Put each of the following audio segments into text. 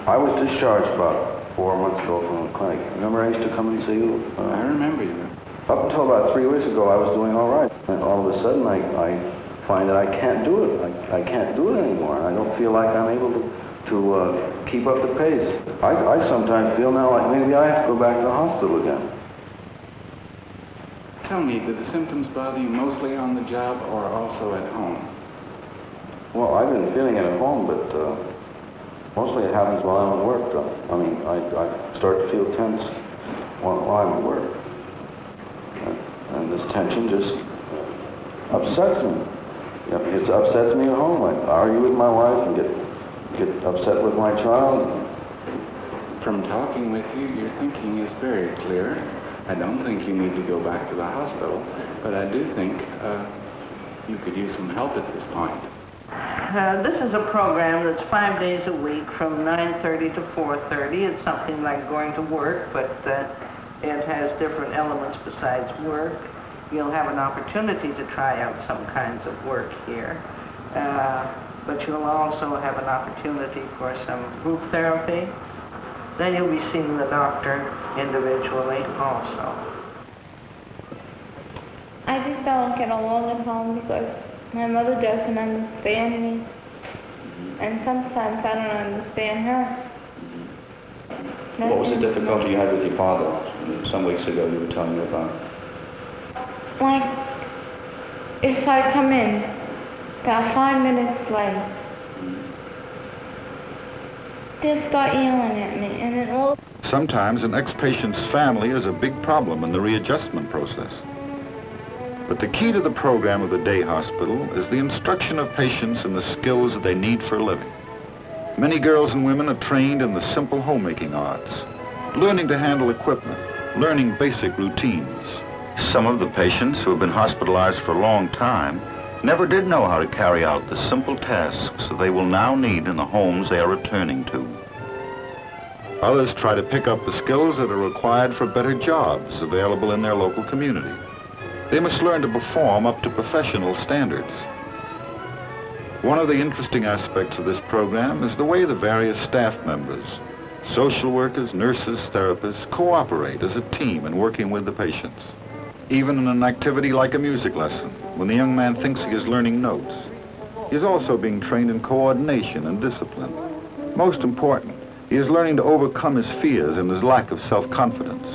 I was discharged about 4 months ago from the clinic. Remember I used to come and see you? I remember you. Up until about 3 weeks ago, I was doing all right. And all of a sudden, I find that I can't do it. I can't do it anymore. I don't feel like I'm able to keep up the pace. I sometimes feel now like maybe I have to go back to the hospital again. Tell me, do the symptoms bother you mostly on the job or also at home? Well, I've been feeling it at home, but mostly it happens while I'm at work. I mean, I start to feel tense while I'm at work. And this tension just upsets me. It upsets me at home. I argue with my wife and get upset with my child. From talking with you, your thinking is very clear. I don't think you need to go back to the hospital, but I do think you could use some help at this point. This is a program that's 5 days a week from 9:30 to 4:30. It's something like going to work, but it has different elements besides work. You'll have an opportunity to try out some kinds of work here, but you'll also have an opportunity for some group therapy. Then you'll be seeing the doctor individually also. I just don't get along at home because my mother doesn't understand me, and sometimes I don't understand her. What was the difficulty you had with your father? Some weeks ago you were telling me about. Like, if I come in about 5 minutes late, they'll start yelling at me, and it all... Sometimes an ex-patient's family is a big problem in the readjustment process. But the key to the program of the day hospital is the instruction of patients in the skills that they need for a living. Many girls and women are trained in the simple homemaking arts, learning to handle equipment, learning basic routines. Some of the patients who have been hospitalized for a long time never did know how to carry out the simple tasks that they will now need in the homes they are returning to. Others try to pick up the skills that are required for better jobs available in their local community. They must learn to perform up to professional standards. One of the interesting aspects of this program is the way the various staff members, social workers, nurses, therapists, cooperate as a team in working with the patients. Even in an activity like a music lesson, when the young man thinks he is learning notes, he is also being trained in coordination and discipline. Most important, he is learning to overcome his fears and his lack of self-confidence.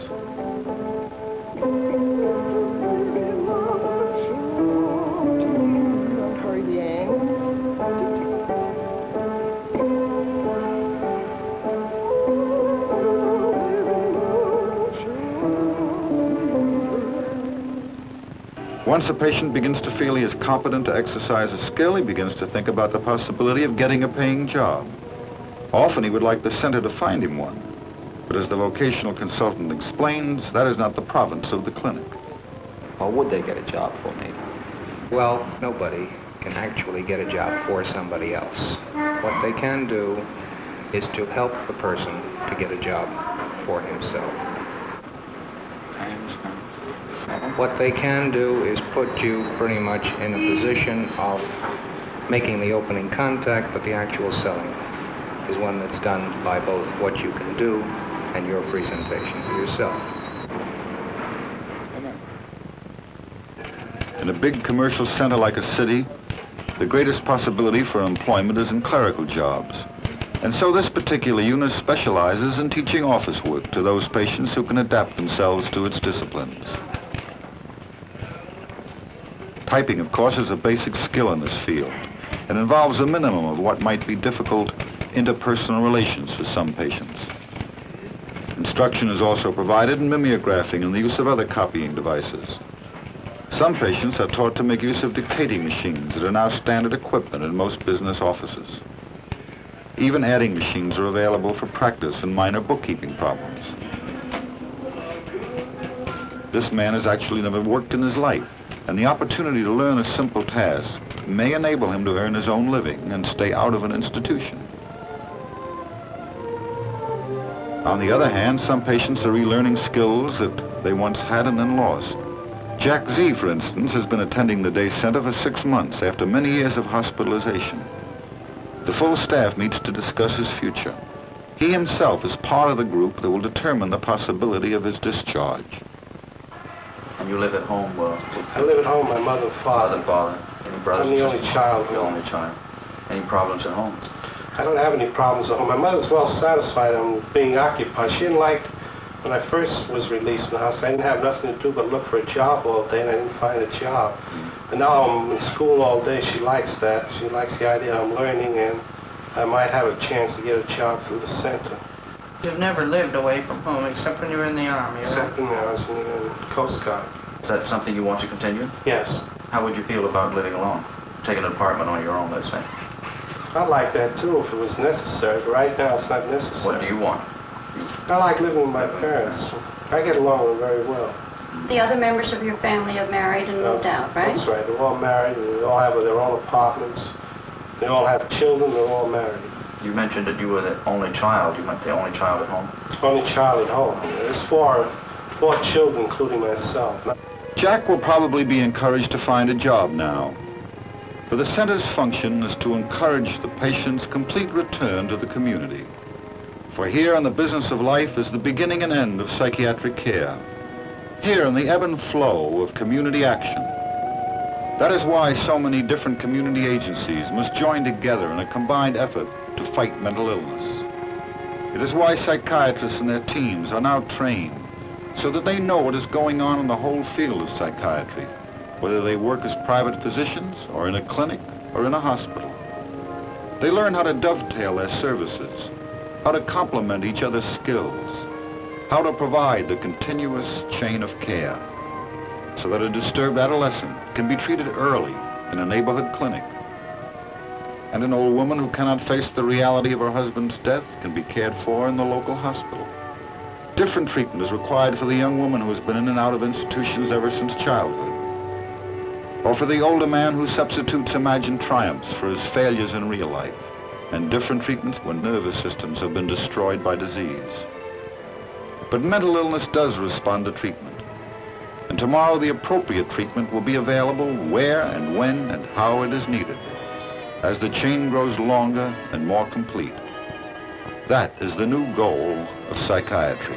Once a patient begins to feel he is competent to exercise a skill, he begins to think about the possibility of getting a paying job. Often he would like the center to find him one, but as the vocational consultant explains, that is not the province of the clinic. Or would they get a job for me? Well, nobody can actually get a job for somebody else. What they can do is to help the person to get a job for himself. I understand. What they can do is put you pretty much in a position of making the opening contact, but the actual selling is one that's done by both what you can do and your presentation to yourself. In a big commercial center like a city, the greatest possibility for employment is in clerical jobs. And so this particular unit specializes in teaching office work to those patients who can adapt themselves to its disciplines. Typing, of course, is a basic skill in this field and involves a minimum of what might be difficult interpersonal relations for some patients. Instruction is also provided in mimeographing and the use of other copying devices. Some patients are taught to make use of dictating machines that are now standard equipment in most business offices. Even adding machines are available for practice in minor bookkeeping problems. This man has actually never worked in his life, and the opportunity to learn a simple task may enable him to earn his own living and stay out of an institution. On the other hand, some patients are relearning skills that they once had and then lost. Jack Z, for instance, has been attending the day center for 6 months after many years of hospitalization. The full staff meets to discuss his future. He himself is part of the group that will determine the possibility of his discharge. And you live at home? I live at home, my mother and father. Any brothers? I'm the only child. The only child. Any problems at home? I don't have any problems at home. My mother's well satisfied. I'm being occupied. She didn't like, when I first was released from the house, I didn't have nothing to do but look for a job all day, and I didn't find a job. And now I'm in school all day. She likes that. She likes the idea I'm learning, and I might have a chance to get a job through the center. You've never lived away from home except when you were in the Army, right? Except when I was in the Coast Guard. Is that something you want to continue? Yes. How would you feel about living alone? Taking an apartment on your own, let's say. I'd like that too if it was necessary, but right now it's not necessary. What do you want? I like living with my parents. I get along with them very well. The other members of your family are married and moved out, right? That's right. They're all married, and they all have their own apartments. They all have children. They're all married. You mentioned that you were the only child. You meant the only child at home? Only child at home. There's four children, including myself. Jack will probably be encouraged to find a job now. For the center's function is to encourage the patient's complete return to the community. For here in the business of life is the beginning and end of psychiatric care. Here in the ebb and flow of community action. That is why so many different community agencies must join together in a combined effort to fight mental illness. It is why psychiatrists and their teams are now trained so that they know what is going on in the whole field of psychiatry, whether they work as private physicians or in a clinic or in a hospital. They learn how to dovetail their services, how to complement each other's skills, how to provide the continuous chain of care so that a disturbed adolescent can be treated early in a neighborhood clinic. And an old woman who cannot face the reality of her husband's death can be cared for in the local hospital. Different treatment is required for the young woman who has been in and out of institutions ever since childhood, or for the older man who substitutes imagined triumphs for his failures in real life, and different treatments when nervous systems have been destroyed by disease. But mental illness does respond to treatment. And tomorrow the appropriate treatment will be available where and when and how it is needed, as the chain grows longer and more complete. That is the new goal of psychiatry.